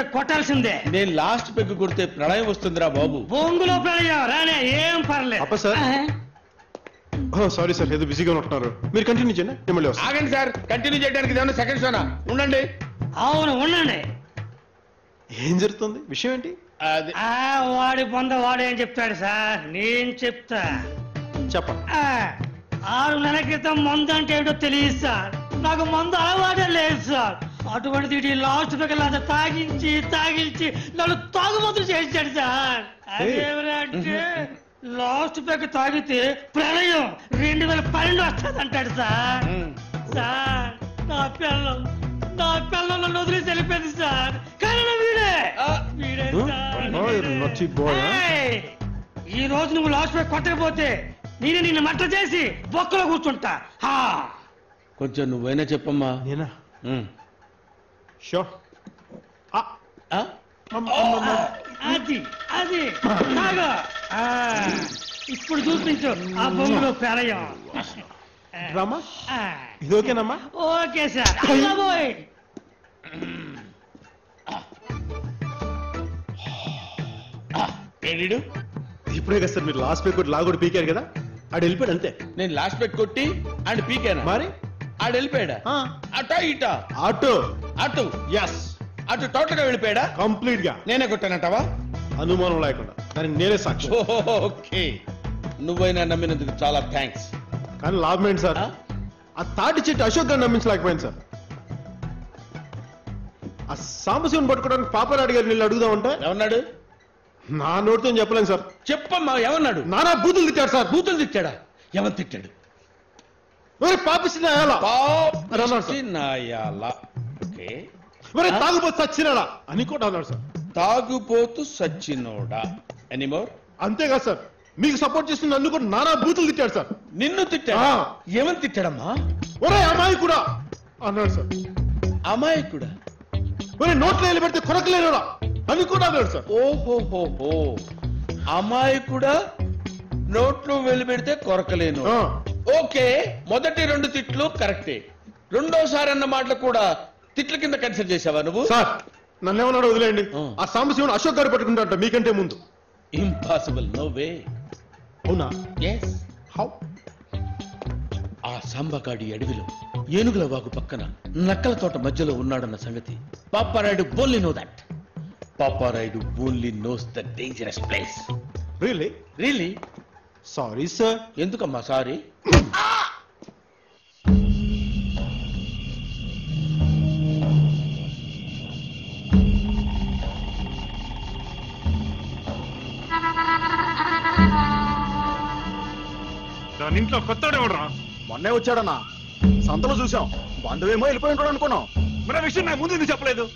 Peg కొట్టాల్సిందే. నేను last peg కొడితే ప్రళయం వస్తుందిరా బాబు. బొంగులో ప్రళయం రానే, ఏం పర్లేదు. అప్ప సార్, సారీ సార్, ఏదో బిజీగా ఉంటున్నారు, మీరు కంటిన్యూ చేయండి, నేను మళ్ళీ వస్తాను. ఆగండి సార్, కంటిన్యూ చేయడానికి ఏమన్నా సెకండ్ షోనా? ఉండండి. అవును ఉండండి. ఏం జరుగుతుంది, విషయం ఏంటి? అది వాడి పొంద వాడు ఏం చెప్తాడు సార్, నేను చెప్తా. చెప్పండి. 6 నెలల క్రితం మందు అంటే ఏంటో తెలియదు సార్, నాకు మందు అలవాటే లేదు సార్. అటువంటిది లాస్ట్ పెగలంతా తాగించి నన్ను తాగుబోతులు చేశాడు సార్. అదేమిటంటే లాస్ట్ పెగ్ తాగితే ప్రళయం 2012 వస్తుంది అంటాడు సార్. సార్ నా పిల్లలు నన్ను వదిలేసి వెళ్ళిపోయింది సార్. కానీ వీడే ఈ రోజు నువ్వు లాస్ట్ పెగ్ కొట్టకపోతే నిన్ను మట్ట చేసి బొక్కలో కూర్చుంటా. కొంచెం నువ్వైనా చెప్పమ్మా. నేనా? షో అది తాగా. ఇప్పుడు చూపించు ఆ బొమ్మలో ప్రళయం. రామా, ఇది ఓకేనమ్మా? Okay sir. పోయ్ ఏడు ఇప్పుడే కదా సార్ మీరు లాస్ట్ పెగ్ కొట్టి లాగొట్టి పీకారు కదా, ఆడు వెళ్ళిపోయాడు అంతే. నేను లాస్ట్ పెగ్ కొట్టి అండ్ పీకానా? మరి ఆడు వెళ్ళిపోయాడా? అటా ఇటా? అటు అటు. ఎస్, అటు టోటల్ గా వెళ్ళిపోయాడా? కంప్లీట్ గా. నేనే కొట్టానంటావా? అనుమానం లేకుండా, దానికి నేనే సాక్షి. ఓకే, నువ్వైనా నమ్మినందుకు చాలా థ్యాంక్స్. కానీ లాభం ఏంటి సార్, ఆ తాటి చెట్టు అశోక్ గారు నమ్మించలేకపోయింది సార్. ఆ సాంబశివుని పట్టుకోవడానికి పాపరాడి గారు నీళ్ళు అడుగుదామంటే ఏమన్నాడు? నా నోటితో చెప్పలేను సార్. చెప్పమ్మా, ఏమన్నాడు? నానా బూతులు తిట్టాడు సార్. బూతులు తిట్టాడా? ఎవరు తిట్టాడు? పాపిస్తున్నా తాగుబోతు సచ్చినాడా అని కూడా అన్నాడు సార్. తాగుపోతూ సచ్చినోడా? ఎనీమోర్? అంతేకాదు సార్, మీకు సపోర్ట్ చేస్తున్న నన్ను కూడా నానా బూతులు తిట్టాడు సార్. నిన్ను తిట్టాడా? ఏమని తిట్టాడమ్మా? ఒరే అమ్మాయి కూడా అన్నాడు సార్. అమాయకుడా? ఒరే నోట్లో వెళ్ళి పెడితే కొరకలేనురా అని కూడా అన్నాడు సార్. ఓహోహోహో, అమాయకుడా నోట్లో వెళ్ళి పెడితే కొరకలేను. ఓకే, మొదటి 2 తిట్లు కరెక్టే. రెండోసారి అన్న మాటలు కూడా తిట్ల కింద కన్సిడర్ చేసావా నువ్వు? సార్ నన్ను ఏమన్నాడు వదిలేయండి, ఆ సాంబశివుని అశోక్ గారు పట్టుకుంటాట మీకంటే ముందు. Impossible, no way. అవునా? ఎస్. హౌ? ఆ సాంబగాడి అడవిలో ఏనుగుల వాగు పక్కన నక్కల తోట మధ్యలో ఉన్నాడన్న సంగతి Paparayudu only know that. Paparayudu only knows the dangerous place. Really? Really? Sorry sir. ఎందుకమ్మా సారీ? దాని ఇంట్లో కొత్తడే ఉండరా? మొన్నే వచ్చాడన్నా, సంతలో చూసాం. బంధువేమో వెళ్ళిపోయి ఉంటాడు అనుకున్నాం. మరి ఆ విషయం నాకు ముందు ఎందుకు చెప్పలేదు?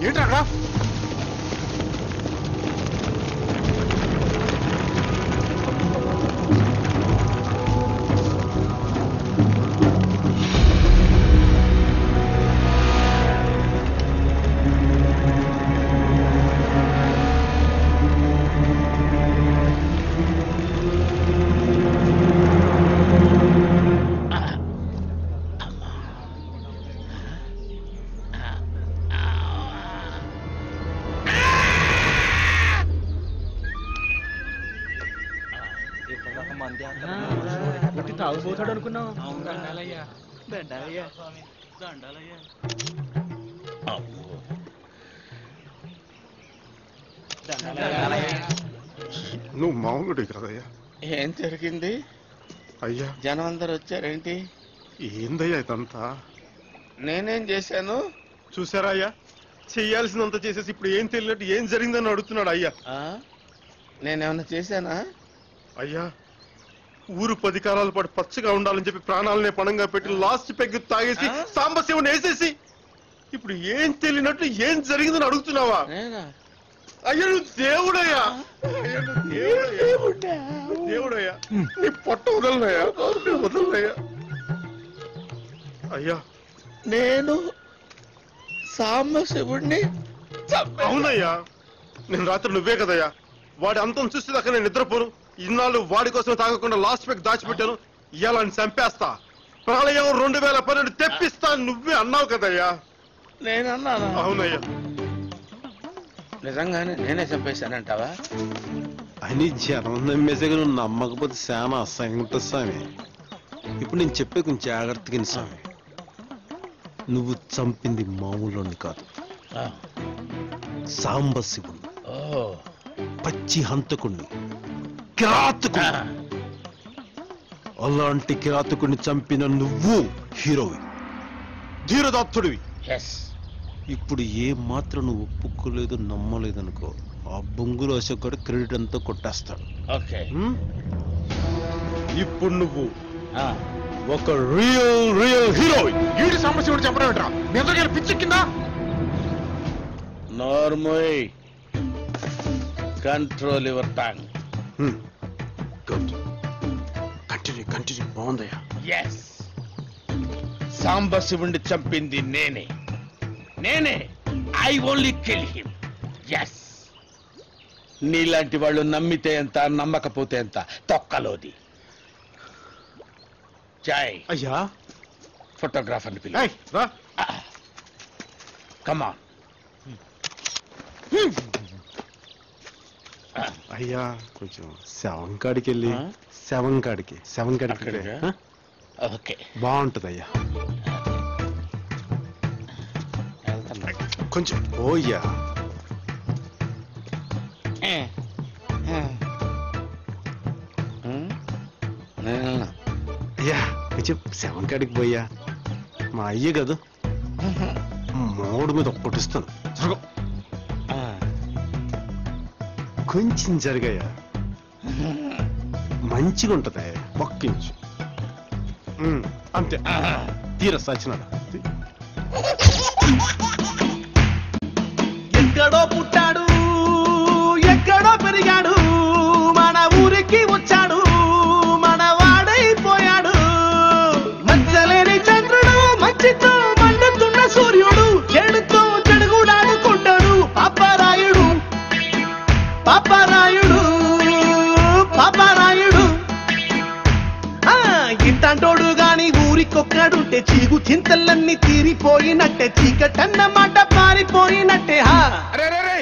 ఏంట్రా? తాగుపోతాడు అనుకున్నాం. నువ్వు మామూలుడి కదయ్యా. ఏం జరిగింది అయ్యా జనం అందరు వచ్చారేంటి? ఏందయ్యా ఇదంతా? నేనేం చేశాను? చూసారా అయ్యా, చెయ్యాల్సినంత చేసేసి ఇప్పుడు ఏం తెలియనట్టు ఏం జరిగిందని అడుగుతున్నాడు అయ్యా. నేనేమన్నా చేశానా? అయ్యా, ఊరు 10 కాలాల పాటు పచ్చగా ఉండాలని చెప్పి ప్రాణాలనే పణంగా పెట్టి లాస్ట్ పెగ్ తాగేసి సాంబశివుని వేసేసి ఇప్పుడు ఏం తెలియనట్టు ఏం జరిగిందని అడుగుతున్నావా? నేనా? అయ్యా నువ్వు దేవుడయ్యా, అయ్యా నువ్వు దేవుడయ్యా, దేవుడయ్యా, నీ పొట్ట వదలనయ్యా, వదలనయ్యా. అయ్యా నేను సాంబశివుడిని అవునయ్యా, నేను రాత్రి నువ్వే కదయ్యా వాడి అంతం చూసేదాకా నేను నిద్రపోను, ఇన్నాళ్ళు వాడి కోసం తాగకుండా లాస్ట్ పెగ్ దాచిపెట్టాను, ఇవాళ చంపేస్తా, ప్రళయం 2012 తెప్పిస్తా నువ్వే అన్నావు కదయ్యా. నేనన్నానా? అవునయ్యా. నిజంగానే నేనే చంపేశానంటావా? అని జనం నమ్మేసే నువ్వు నమ్మకపోతే చాలా అసహ్యం ఉంటుంది స్వామి. ఇప్పుడు నేను చెప్పే కొంచెం జాగ్రత్తగా స్వామి. నువ్వు చంపింది మామూలు కాదు, సాంబశివుడు, పచ్చి హంతకుణ్ణి, కిరాతకుడు. అలాంటి కిరాతకుడిని చంపిన నువ్వు హీరోవి, ధీరదత్తుడివి. ఇప్పుడు ఏ మాత్రం నువ్వు ఒప్పుకోలేదు నమ్మలేదు అనుకో, ఆ బొంగులు అశోక్ గారు క్రెడిట్ అంతా కొట్టేస్తాడు. ఇప్పుడు నువ్వు ఒక రియల్ హీరోవి. ఈడి సాంబశివుడు చెప్పడం ఏంట్రా? మీ అందరికీ పిచ్చెక్కిందా? Normal control your tongue. Continue బాగుందయ్యా. ఎస్, సాంబశివుణ్ణి చంపింది నేనే. I only kill him. Yes, నీలాంటి వాళ్ళు నమ్మితే ఎంత, నమ్మకపోతే ఎంత, తొక్కలోది. జై అయ్యా, ఫోటోగ్రాఫర్ని పిలు. రా. కమాన్. అయ్యా కొంచెం శవం కాడికి వెళ్ళి శవం కాడికి అక్కడికా? ఓకే, బాగుంటది అయ్యా. కొంచెం ఓయ్యా. అయ్యా కొంచెం శవం కాడికి పోయా, మా అయ్య కదా మోడు మీద కొట్టిస్తాను. కొంచెం జరిగాయా, మంచిగా ఉంటది ఒక్కించు అంతే. తీర సచ్చినాడు. ఎక్కడో పుట్టాడు, ఎక్కడో పెరిగాడు, మన ఊరికి వచ్చాడు, మన వాడైపోయాడు. మచ్చలేని చంద్రుడు, మంచితో మండుతున్న సూర్యుడు, చెడుతో చెడుగుడాడుకుంటాడు పాపరాయుడు. ఇంటంటోడు గాని ఊరికొక్కడుంటే చీగు చింతలన్నీ తీరిపోయినట్టే, చీకటన్నమాట పారిపోయినట్టే.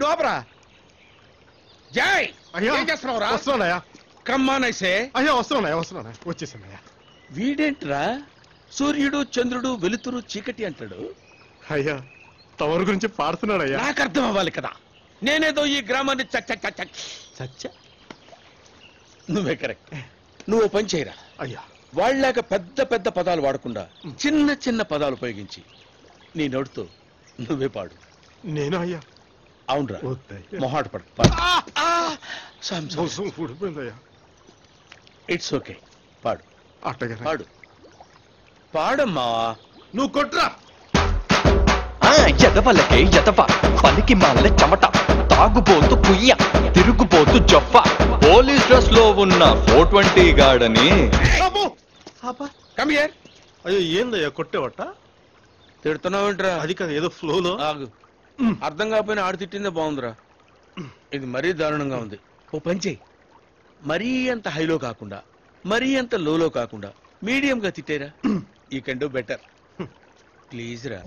నోపరా జై. అయ్యా ఏం చేస్తున్నావురా? వస్తున్నానయ్యా. కమ్మానైసే. అయ్యా వస్తున్నానయ్యా, వచ్చేసానయ్యా. వీడేంట్రా సూర్యుడు చంద్రుడు వెలుతురు చీకటి అంటాడు? అయ్యా తవరు గురించి పాడుతున్నాడయ్యా. నాకు అర్థం అవ్వాలి కదా, నేనేదో ఈ గ్రామాన్ని చచ్చ. నువ్వే కరెక్ట్. నువ్వు పని చేయరా అయ్యా, వాళ్ళలాగా పెద్ద పెద్ద పదాలు వాడకుండా చిన్న చిన్న పదాలు ఉపయోగించి నీ నోటితో నువ్వే పాడు. నేను అయ్యా. అవునరా, మొహాట పడు. ఊడిపోయిందయ్యా. ఇట్స్ ఓకే, పాడు. అట్టగా పాడు, పాడమ్మా. నువ్వు కొట్రా. ఎదవలకే ఎదవ, పనికి మాల చెమట, తాగుబోతు కుయ్య, తిరుగుబోతు జొప్ప, పోలీస్ డ్రెస్ లో ఉన్న 420 గాడని. Come here. అయ్యో ఏందయ్యా కొట్టేవట? తిడుతున్నావేంట్రా? అది కాదు, ఏదో ఫ్లోలో. ఆగు, అర్థం కాకపోయినా ఆడు తిట్టిందే బాగుందిరా. ఇది మరీ దారుణంగా ఉంది. ఓ పని చెయ్యి, మరీ అంత హైలో కాకుండా మరీ అంత లోలో కాకుండా మీడియం గా తిట్టేరా. You can do better please రా.